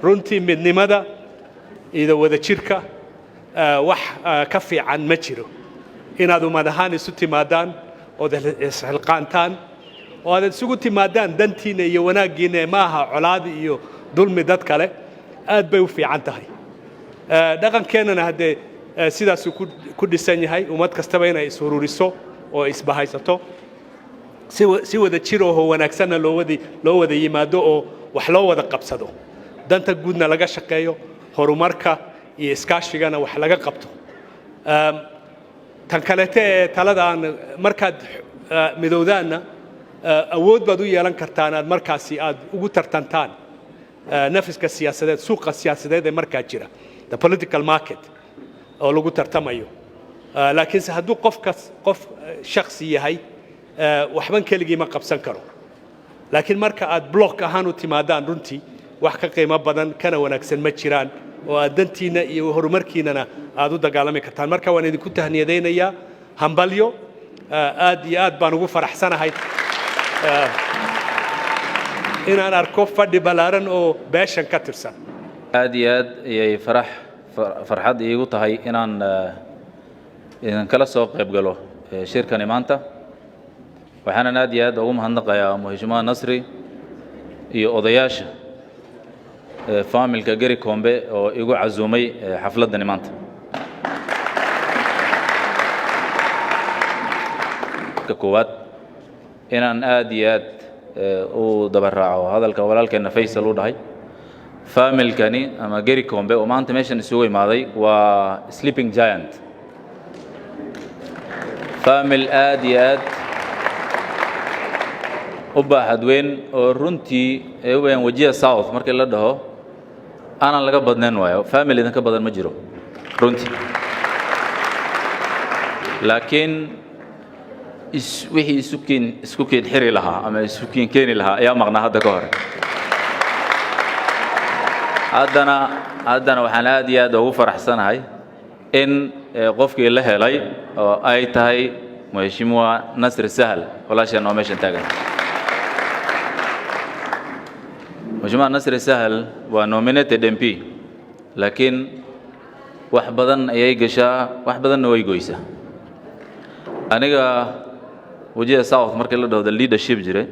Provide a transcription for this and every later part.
runtii midnimada iyo wada jirka wax ka fiican ma jiro inaad ummad ahaan isu timaadaan oo isxilqaantaan oo aad isugu timaadaan dantiina iyo wanaaggiina ma aha colaad iyo dulmi dad kale aad bay u fiican tahay dhaqankeenana haddee sidaas ku dhisan yahay ummad kastaba inay is ururiso oo isbahaysato si wada jir oo wanaagsanna loo wada yimaado oo wax loo wada qabsado danta guudna laga shaqeeyo horumarka iyo iskaashigana wax laga qabto tan kaleete ee talada aan markaad midowdaanna awood baad u yeelan kartaan aad markaasi aad ugu tartantaan nafiska siyaasadeed suuqa siyaasadeed ee markaa jira the political market oo lagu tartamayo laakiinse hadduu qof shakhsi yahay waxban keligii ma qabsan karo laakiin marka aad block ahaan u timaadaan runtii wax ka qiimo badan kana wanaagsan ma jiraan oo aad dantiina iyo horumarkiinana aad u dagaalami kartaan marka waan idinku tahniyadaynayaa hambalyo aad iyo aad baan ugu faraxsanahay inaan arko fadhi balaaran oo beeshan ka tirsan aad iyo aad ayay farxad iigu tahay inaan idin kala soo qayb galo shirkani maanta waxaan aad iyo aad ugu mahadnaqayaa Mheshimiwa Nasri iyo odayaasha familka Geri Kombe oo igu casuumay xafladani maanta ka koowaad inaan aad iyo aad u dabaraaco hadalka walaalkeena Faysal u dhahay familkani ama Geri Kombe oo maanta meeshan isugu imaaday waa sleeping giant famil aad iyo aad u baaxad weyn oo runtii weyn wajiga South markii la dhaho aanan laga badnayn waayo family idan ka badan ma jiro runtii laakiin wixii isku keen xiri lahaa ama isku keen keeni lahaa ayaa maqnaa hadda ka hor haddana waxaan aad iyo aad ugu faraxsanahay in qofkii la helay oo ay tahay Mheshimiwa Nasri Sahal walaasheen oo meeshan taagan Mheshimiwa Nasri Sahal waa nominated MP laakiin wax badan ayay gashaa wax badanna way goysaa aniga wajiga South markii la dhaho leadership jire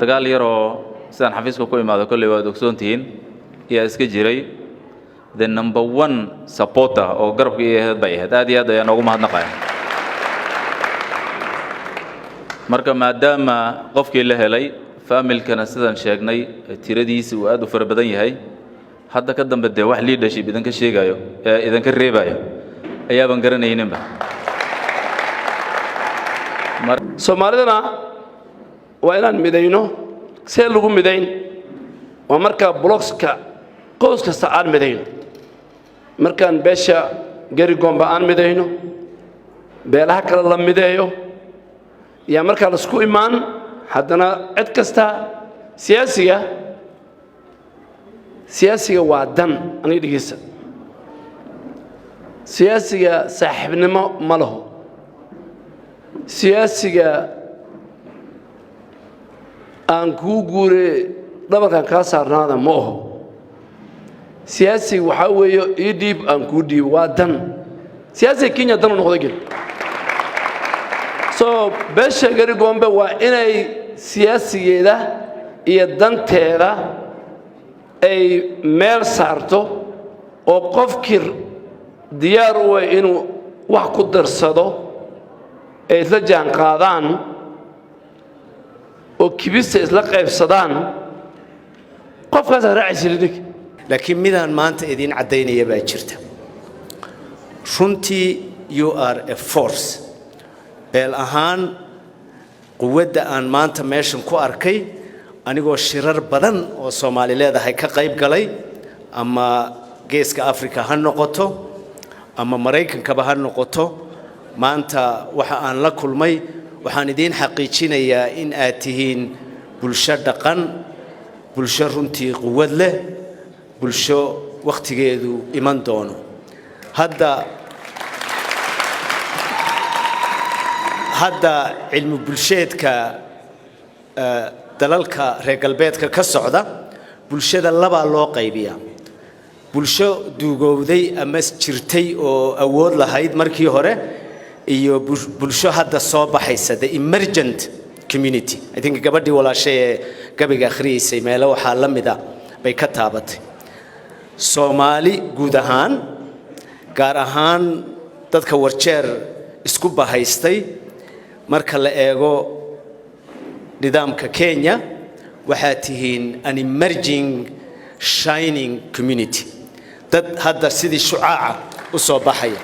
dagaal yar oo sidaan xafiiska ku imaado kulli waad ogsoontihiin iyo iska jiray the number 1 supporter oo garabka iyo bay ahayd aad iyo aad ayaan ugu mahadnaqayaa marka maadaama qofkii la helay familkana sidaan sheegnay tiradiisa uu aad u fara badan yahay hadda ka dambe de wax leadership idan ka sheegayo idan ka reebayo ayaa ban garanayninba Soomaalidana waa inaan midayno see lagu midayn waa marka blockska qoys kasta aan midayno markaan beesha Geri Kombe aan midayno beelaha kale la mideeyo yaa marka la isku imaan haddana cid kasta siyaasiga waa dan aniga dhigaysa siyaasiga saaxiibnimo ma laho siyaasiga aan kuu guure dhabarkan kaa saarnaada ma oho siyaasiga waxaa weeye ii dhiib aan kuu dhiibo waa dan siyaasiga Kenya dan u noqday gel so beesha Geri Kombe waa inay siyaasigeeda iyo danteeda ay meel saarto oo qofkii diyaar u ah inuu wax ku darsado ay isla jaan qaadaan oo kibista isla qaybsadaan qofkaas raacisiinig laakiin midaan maanta idin cadeynaya baa jirta runtii you are a force beel ahaan quwadda aan maanta meeshan ku arkay anigoo shirar badan oo Soomaali leedahay ka qayb galay ama geeska Afrika ha noqoto ama Mareykankaba ha noqoto maanta waxa aan la kulmay waxaan idin xaqiijinayaa in aad tihiin bulsho dhaqan bulsho runtii quwad leh bulsho waqtigeedu iman doono hadda cilmi bulsheedka dalalka reer galbeedka ka socda bulshada laba loo qaybiyaa bulsho duugowday ama jirtay oo awood lahayd markii hore iyo bulsho hadda soo baxaysa the emergent community I think gabadhii walaashay ee gabiga akhriyeysay meelo waxaa la mid ah bay ka taabatay Soomaali guud ahaan gaar ahaan dadka warjeer isku bahaystay marka la eego nidaamka Kenya waxaa tihiin an emerging shining community dad hadda sidii shucaaca u soo baxaya